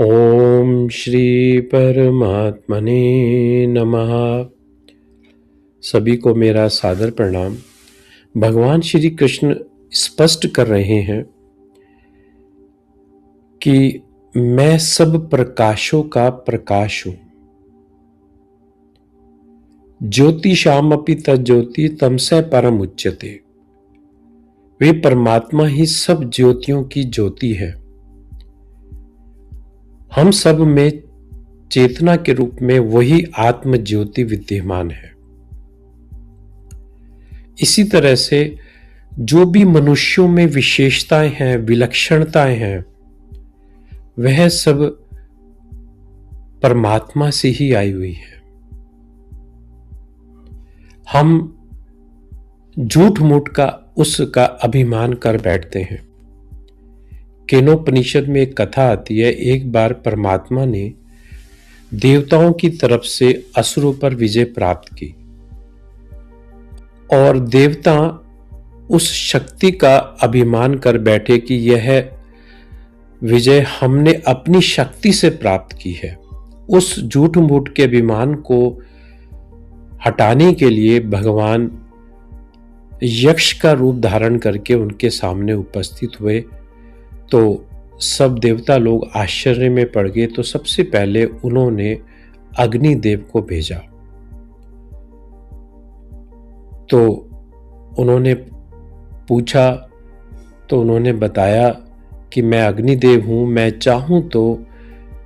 ओम श्री परमात्मने नमः। सभी को मेरा सादर प्रणाम। भगवान श्री कृष्ण स्पष्ट कर रहे हैं कि मैं सब प्रकाशों का प्रकाश हूं। ज्योतिषामपि तज्ज्योति तमसः परम उच्यते। वे परमात्मा ही सब ज्योतियों की ज्योति है। हम सब में चेतना के रूप में वही आत्म ज्योति विद्यमान है। इसी तरह से जो भी मनुष्यों में विशेषताएं हैं, विलक्षणताएं हैं, वह सब परमात्मा से ही आई हुई है। हम झूठ मूठ का उसका अभिमान कर बैठते हैं। केनोपनिषद में एक कथा आती है। एक बार परमात्मा ने देवताओं की तरफ से असुरों पर विजय प्राप्त की और देवता उस शक्ति का अभिमान कर बैठे कि यह विजय हमने अपनी शक्ति से प्राप्त की है। उस झूठ मूठ के अभिमान को हटाने के लिए भगवान यक्ष का रूप धारण करके उनके सामने उपस्थित हुए। तो सब देवता लोग आश्चर्य में पड़ गए। तो सबसे पहले उन्होंने अग्निदेव को भेजा। तो उन्होंने पूछा, तो उन्होंने बताया कि मैं अग्निदेव हूं, मैं चाहूं तो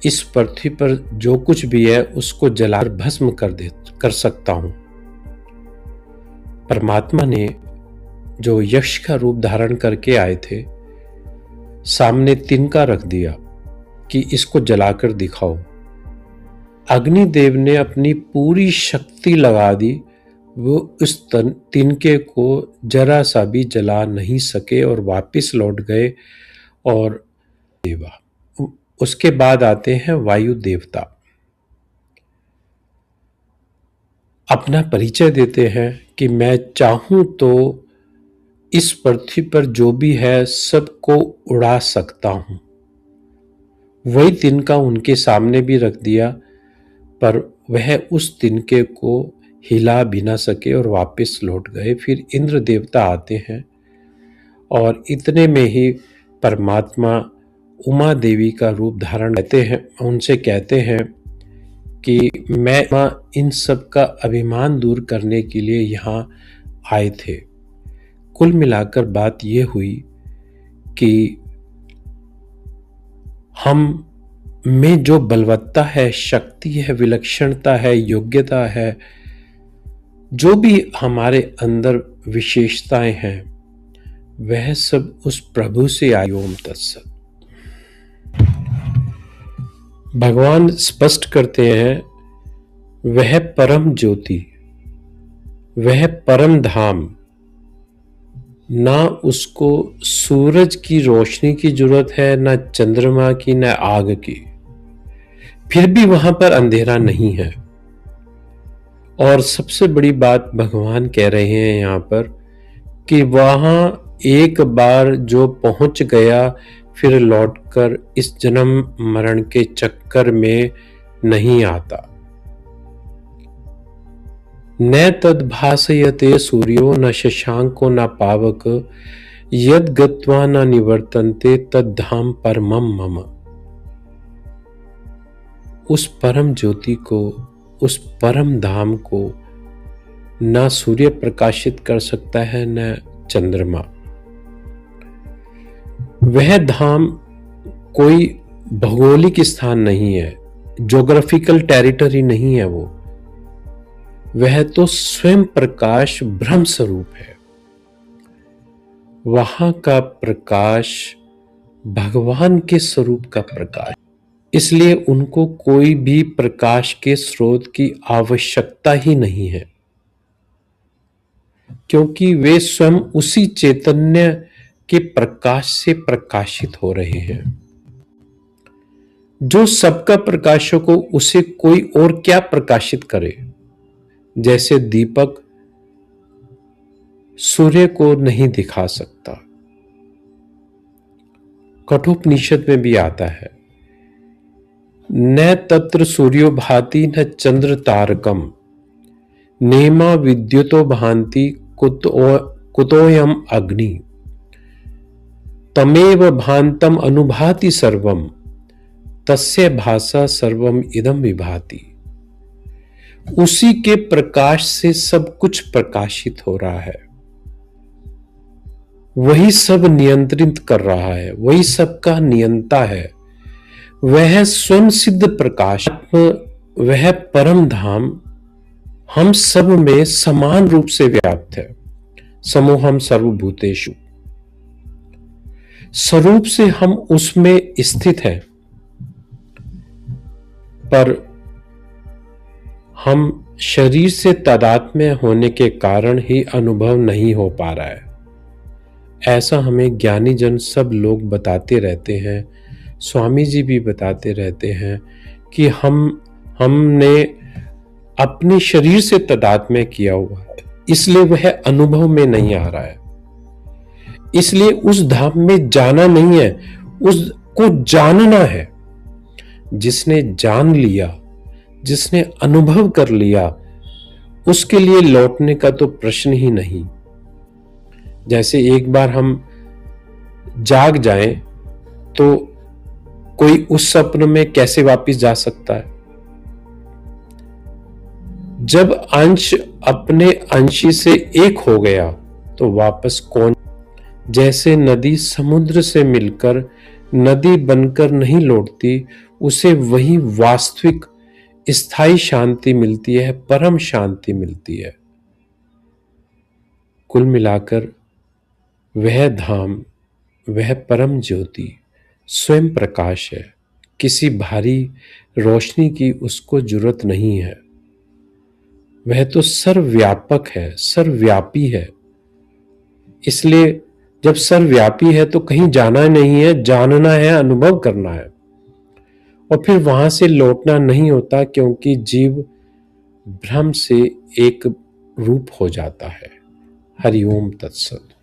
इस पृथ्वी पर जो कुछ भी है उसको जलाकर भस्म कर सकता हूं। परमात्मा ने जो यक्ष का रूप धारण करके आए थे, सामने तिनका रख दिया कि इसको जलाकर दिखाओ। अग्निदेव ने अपनी पूरी शक्ति लगा दी। वो उस तिनके को जरा सा भी जला नहीं सके और वापस लौट गए। और देवा, उसके बाद आते हैं वायु देवता। अपना परिचय देते हैं कि मैं चाहूं तो इस पृथ्वी पर जो भी है सबको उड़ा सकता हूं। वही तिनका उनके सामने भी रख दिया, पर वह उस तिनके को हिला भी ना सके और वापस लौट गए। फिर इंद्र देवता आते हैं और इतने में ही परमात्मा उमा देवी का रूप धारण करते हैं। उनसे कहते हैं कि मैं इन सब का अभिमान दूर करने के लिए यहाँ आए थे। कुल मिलाकर बात यह हुई कि हम में जो बलवत्ता है, शक्ति है, विलक्षणता है, योग्यता है, जो भी हमारे अंदर विशेषताएं हैं, वह सब उस प्रभु से आई। ओम तत्सत। भगवान स्पष्ट करते हैं, वह परम ज्योति, वह परम धाम, ना उसको सूरज की रोशनी की जरूरत है, ना चंद्रमा की, ना आग की। फिर भी वहां पर अंधेरा नहीं है। और सबसे बड़ी बात भगवान कह रहे हैं यहां पर कि वहां एक बार जो पहुंच गया फिर लौटकर इस जन्म मरण के चक्कर में नहीं आता। न तद भासयते सूर्यो न शशांको न पावक यद गत्वा न निवर्तन्ते तद धाम परमम मम। उस परम ज्योति को, उस परम धाम को न सूर्य प्रकाशित कर सकता है, न चंद्रमा। वह धाम कोई भौगोलिक स्थान नहीं है, ज्योग्राफिकल टेरिटरी नहीं है। वह तो स्वयं प्रकाश ब्रह्म स्वरूप है। वहां का प्रकाश भगवान के स्वरूप का प्रकाश, इसलिए उनको कोई भी प्रकाश के स्रोत की आवश्यकता ही नहीं है, क्योंकि वे स्वयं उसी चैतन्य के प्रकाश से प्रकाशित हो रहे हैं। जो सबका प्रकाशक हो, उसे कोई और क्या प्रकाशित करे। जैसे दीपक सूर्य को नहीं दिखा सकता। कठोपनिषद में भी आता है न तत्र सूर्यो भाति न चंद्र तारकम, नेमा विद्युतो भांति कुतोयम अग्नि, तमेव भांतम अनुभाति सर्वम, तस्य भासा सर्वम इदम विभाति। उसी के प्रकाश से सब कुछ प्रकाशित हो रहा है, वही सब नियंत्रित कर रहा है, वही सबका नियंता है। वह स्वयं सिद्ध प्रकाश, वह परम धाम हम सब में समान रूप से व्याप्त है। समूहम सर्वभूतेषु, स्वरूप से हम उसमें स्थित हैं, पर हम शरीर से तादात्म्य होने के कारण ही अनुभव नहीं हो पा रहा है। ऐसा हमें ज्ञानी जन सब लोग बताते रहते हैं, स्वामी जी भी बताते रहते हैं कि हमने अपने शरीर से तादात्म्य किया हुआ है, इसलिए वह अनुभव में नहीं आ रहा है। इसलिए उस धाम में जाना नहीं है, उसको जानना है। जिसने जान लिया, जिसने अनुभव कर लिया, उसके लिए लौटने का तो प्रश्न ही नहीं। जैसे एक बार हम जाग जाएं तो कोई उस स्वप्न में कैसे वापस जा सकता है? जब अंश अपने अंशी से एक हो गया तो वापस कौन? जैसे नदी समुद्र से मिलकर नदी बनकर नहीं लौटती, उसे वही वास्तविक स्थायी शांति मिलती है, परम शांति मिलती है। कुल मिलाकर वह धाम, वह परम ज्योति स्वयं प्रकाश है। किसी भारी रोशनी की उसको जरूरत नहीं है। वह तो सर्वव्यापक है, सर्वव्यापी है। इसलिए जब सर्वव्यापी है तो कहीं जाना नहीं है, जानना है, अनुभव करना है, और फिर वहां से लौटना नहीं होता, क्योंकि जीव भ्रम से एक रूप हो जाता है। हरि ओम तत्सत।